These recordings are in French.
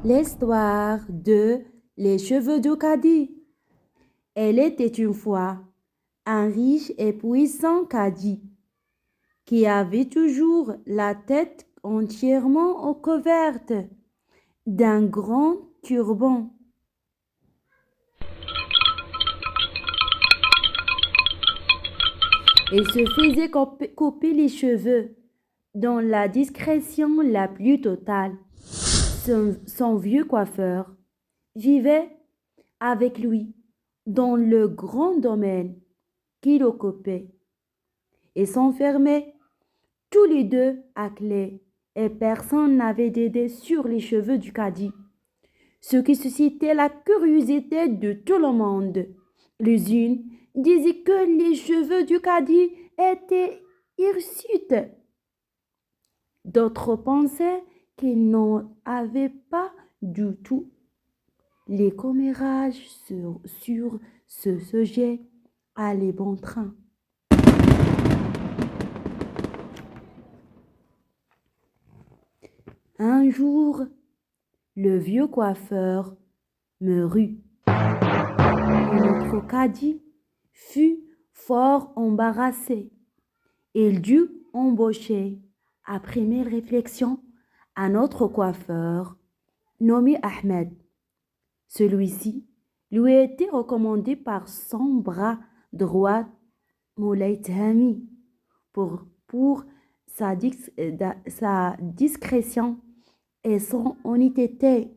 L'histoire de Les cheveux du Cadi. Elle était une fois un riche et puissant Cadi qui avait toujours la tête entièrement recouverte d'un grand turban. Il se faisait couper les cheveux dans la discrétion la plus totale. Son vieux coiffeur vivait avec lui dans le grand domaine qu'il occupait et s'enfermaient tous les deux à clé et personne n'avait d'idée sur les cheveux du Cadi, ce qui suscitait la curiosité de tout le monde. Les unes disaient que les cheveux du Cadi étaient hirsutes, d'autres pensaient qu'il n'en avait pas du tout. Les commérages sur ce sujet allaient bon train. Un jour, le vieux coiffeur mourut. Notre Cadi fut fort embarrassé. Il dut embaucher, après mille réflexions, un autre coiffeur nommé Ahmed. Celui-ci lui a été recommandé par son bras droit, Moulay Tahami, pour sa discrétion et son honnêteté.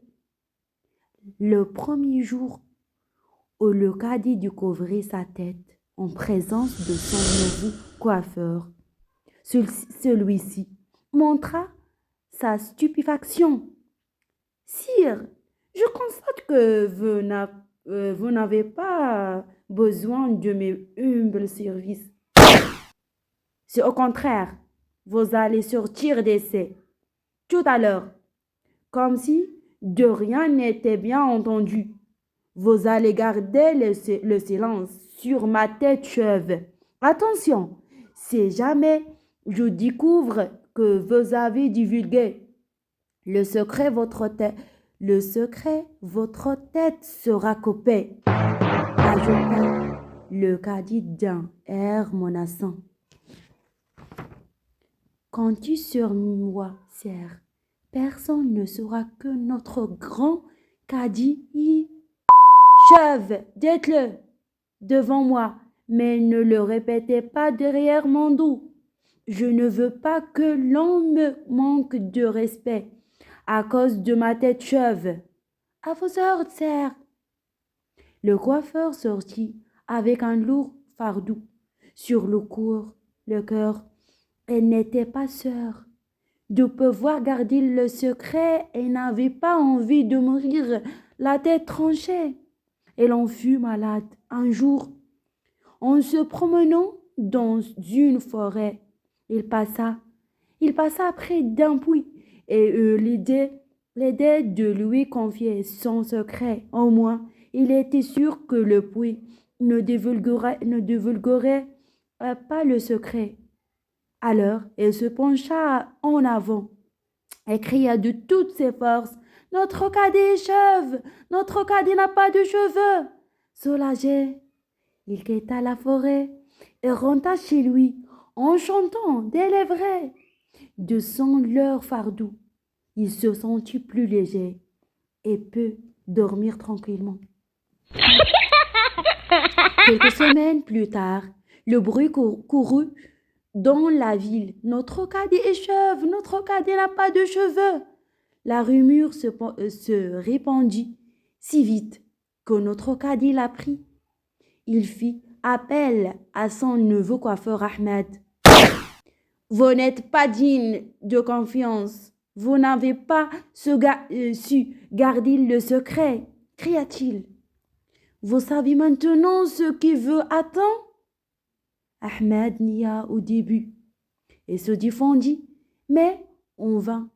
Le premier jour où le Cadi découvrit sa tête en présence de son nouveau coiffeur, celui-ci montra sa stupéfaction. « Sire, je constate que vous n'avez pas besoin de mes humbles services. C'est au contraire, vous allez sortir d'essai tout à l'heure, comme si de rien n'était bien entendu. Vous allez garder le silence sur ma tête chauve. Attention, si jamais je découvre que vous avez divulgué le secret, votre tête sera coupée, ajouta le Cadi d'un air menaçant. Comptez sur moi, sire. Personne ne saura que notre grand Cadi chauve. Dites-le devant moi, mais ne le répétez pas derrière mon dos. Je ne veux pas que l'on me manque de respect à cause de ma tête chauve. À vos ordres, sire. Le coiffeur sortit avec un lourd fardeau sur le cœur. Elle n'était pas sûre de pouvoir garder le secret et n'avait pas envie de mourir la tête tranchée. Elle en fut malade un jour. En se promenant dans une forêt, il passa près d'un puits et eut l'idée de lui confier son secret. Au moins, il était sûr que le puits ne divulguerait pas le secret. Alors, il se pencha en avant et cria de toutes ses forces: « Notre Cadi est chauve! Notre Cadi n'a pas de cheveux !» Soulagé, il quitta la forêt et rentra chez lui en chantant délivré de son lourd fardeau. Il se sentit plus léger et put dormir tranquillement. Quelques semaines plus tard, le bruit courut dans la ville. « Notre Cadi est chauve! Notre Cadi n'a pas de cheveux !» La rumeur se répandit si vite que notre Cadi l'apprit. Il fit appel à son nouveau coiffeur Ahmed. « Vous n'êtes pas digne de confiance. Vous n'avez pas su garder le secret, » cria-t-il. « Vous savez maintenant ce qui vous attend ?» Ahmed nia au début et se défendit, mais en vain.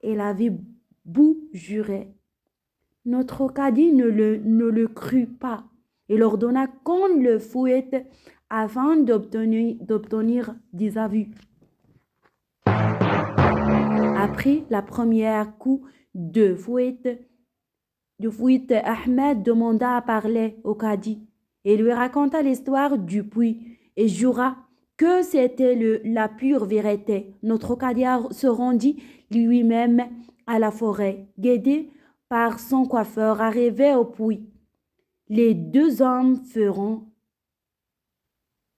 Il avait beau jurer. Notre Cadi ne le crut pas. Il ordonna qu'on le fouette afin d'obtenir des aveux. Après la première coup de fuite, Ahmed demanda à parler au cadi et lui raconta l'histoire du puits et jura que c'était la pure vérité. Notre cadi se rendit lui-même à la forêt, guidé par son coiffeur, arrivé au puits. Les deux hommes furent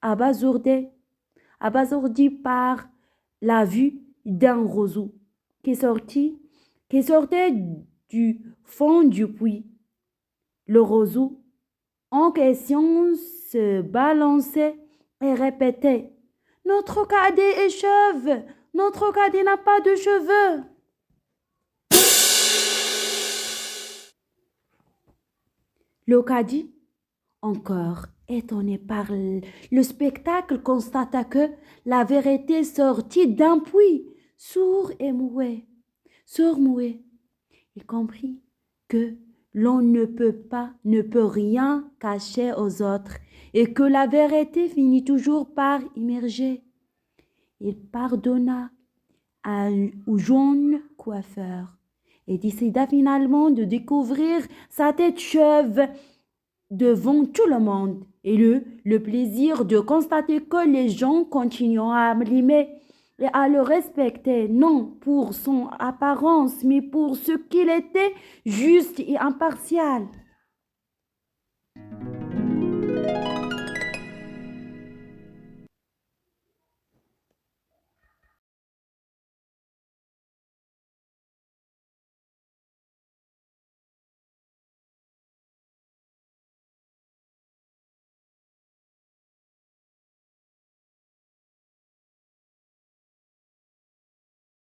abasourdis par la vue d'un roseau qui sortait du fond du puits. Le roseau en question se balançait et répétait: Notre cadet est chauve, notre cadet n'a pas de cheveux. Le cadi, encore étonné par le spectacle, constata que la vérité sortit d'un puits, sourd et muet. Sourd-muet, il comprit que l'on ne peut rien cacher aux autres et que la vérité finit toujours par émerger. Il pardonna au jeune coiffeur et décida finalement de découvrir sa tête chauve devant tout le monde et le plaisir de constater que les gens continuent à l'aimer et à le respecter, non pour son apparence, mais pour ce qu'il était, juste et impartial.